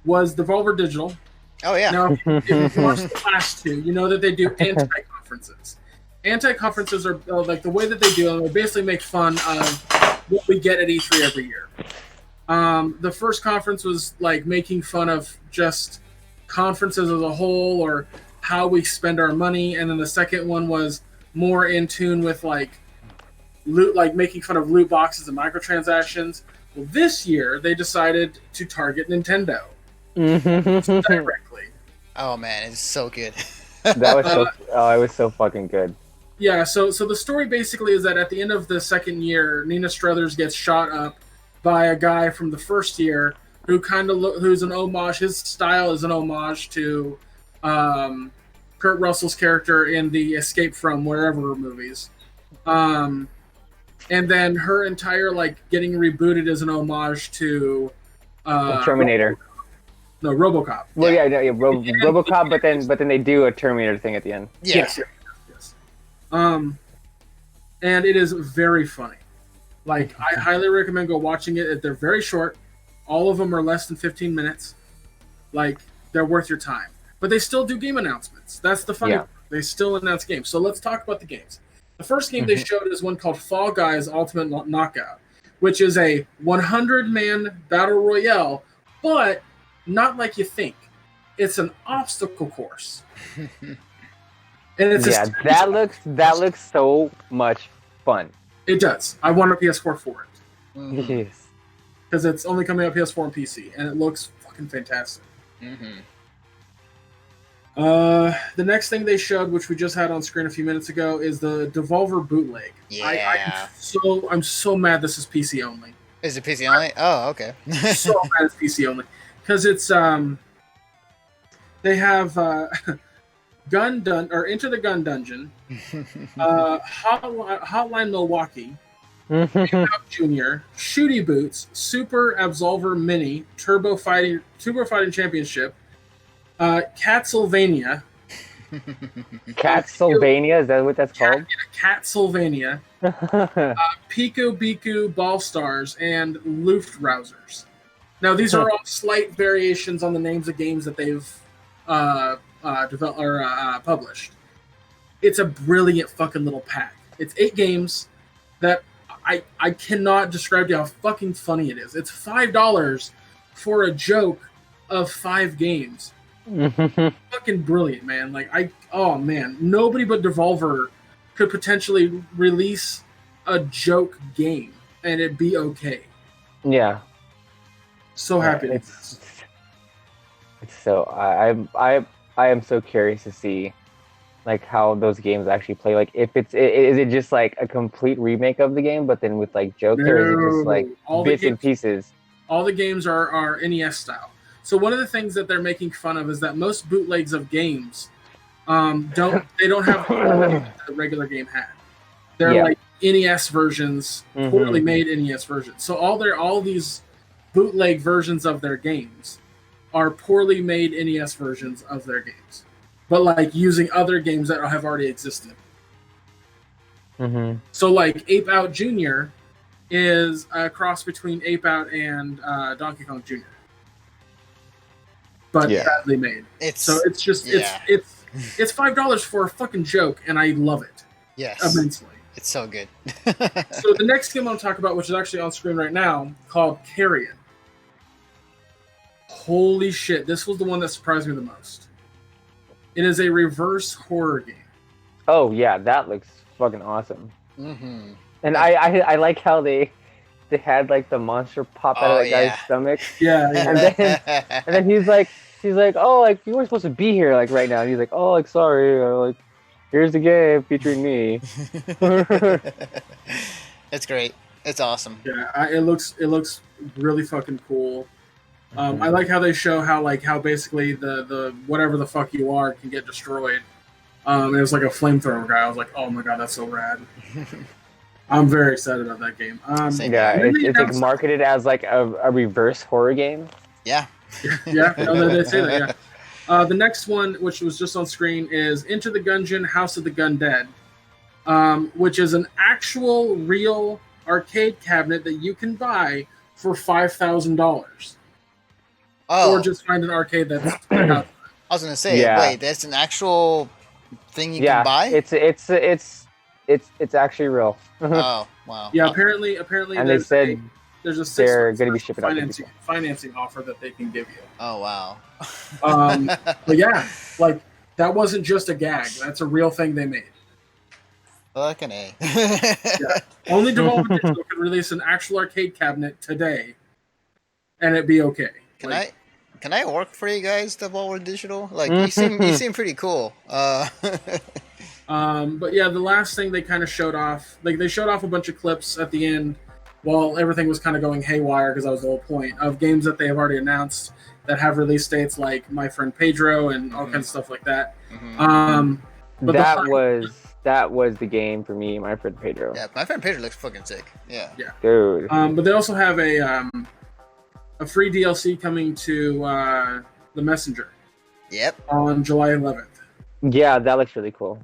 was Devolver Digital. Oh yeah. Now, if you've watched the last two, you know that they do anti-conferences. Anti-conferences are like the way that they do them. They basically make fun of what we get at E3 every year. The first conference was like making fun of just conferences as a whole or how we spend our money, and then the second one was more in tune with like making fun of loot boxes and microtransactions. Well, this year they decided to target Nintendo directly. Oh man, it's so good. That was it was so fucking good. Yeah, so the story basically is that at the end of the second year, Nina Struthers gets shot up by a guy from the first year who who's an homage. His style is an homage to Kurt Russell's character in the Escape from Wherever movies. And then her entire getting rebooted is an homage to Terminator. RoboCop. Well, yeah, RoboCop, but then they do a Terminator thing at the end. Yeah. Yes. And it is very funny. I highly recommend go watching it. They're very short. All of them are less than 15 minutes. They're worth your time. But they still do game announcements. That's the funny part. They still announce games. So let's talk about the games. The first game they showed is one called Fall Guys Ultimate Knockout, which is a 100-man battle royale, but not like you think. It's an obstacle course. And it's that looks so much fun. It does. I want a PS4 for it. Yes. Because it's only coming out PS4 and PC, and it looks fucking fantastic. Mm-hmm. The next thing they showed, which we just had on screen a few minutes ago, is the Devolver bootleg. Yeah. I'm so mad this is PC only. Is it PC only? Oh, okay. So mad it's PC only. Because it's they have Enter the Gun Dungeon, Hotline Milwaukee, Junior, Shooty Boots, Super Absolver Mini, Turbo Fighting Championship, Catsylvania. Catsylvania, is that what that's called? Catsylvania. Pico Biku Ball Stars and Luftrausers. Now these are all slight variations on the names of games that they've developed or published. It's a brilliant fucking little pack. It's 8 games that I cannot describe to you how fucking funny it is. It's $5 for a joke of 5 games. Fucking brilliant, man. Nobody but Devolver could potentially release a joke game and it'd be okay. Yeah. So happy. It's so I am so curious to see how those games actually play. If is it just a complete remake of the game, but then with jokes, or is it just bits and pieces? All the games are NES style. So one of the things that they're making fun of is that most bootlegs of games don't have the regular game had. They're NES versions, poorly made NES versions. So all these bootleg versions of their games are poorly made NES versions of their games, but using other games that have already existed. So Ape Out Jr. is a cross between Ape Out and Donkey Kong Jr. But badly made. It's $5 for a fucking joke, and I love it. Yes, immensely. It's so good. So the next game I'm talking about, which is actually on screen right now, called Carrion. Holy shit! This was the one that surprised me the most. It is a reverse horror game. Oh yeah, that looks fucking awesome. Mm-hmm. And I like how they had the monster pop out of that guy's stomach. Yeah. And then he's like, oh, you weren't supposed to be here right now. And he's like, oh, sorry, here's the game featuring me. It's great. It's awesome. Yeah, it looks really fucking cool. I like how they show how basically the whatever the fuck you are can get destroyed. It was like a flamethrower guy. I was like, oh my god, that's so rad. I'm very excited about that game. It's marketed as a reverse horror game. Yeah. Yeah, no, they say that, yeah. The next one, which was just on screen, is Enter the Gungeon, House of the Gundead, which is an actual, real arcade cabinet that you can buy for $5,000. Oh, or just find an arcade that's out. I was gonna say, Yeah. wait, that's an actual thing you yeah, can buy? it's actually real. Oh, wow. Yeah, apparently And they said there's a 6 they're months gonna be special shipping out to people. financing offer that they can give you. Oh, wow. But yeah, like that wasn't just a gag. That's a real thing they made. Fucking A. Yeah. Only Devolver Digital could release an actual arcade cabinet today, and it'd be okay. Can I work for you guys, Devolver Digital? Like you seem pretty cool. But yeah, the last thing they kind of showed off, like they showed off a bunch of clips at the end while everything was kind of going haywire, because that was the whole point of games that they have already announced that have release dates, like My Friend Pedro and all kinds of stuff like that. But that was the game for me, My Friend Pedro. Yeah, My Friend Pedro looks fucking sick. Yeah. Dude. But they also have a free DLC coming to The Messenger. Yep. On July 11th. Yeah, that looks really cool.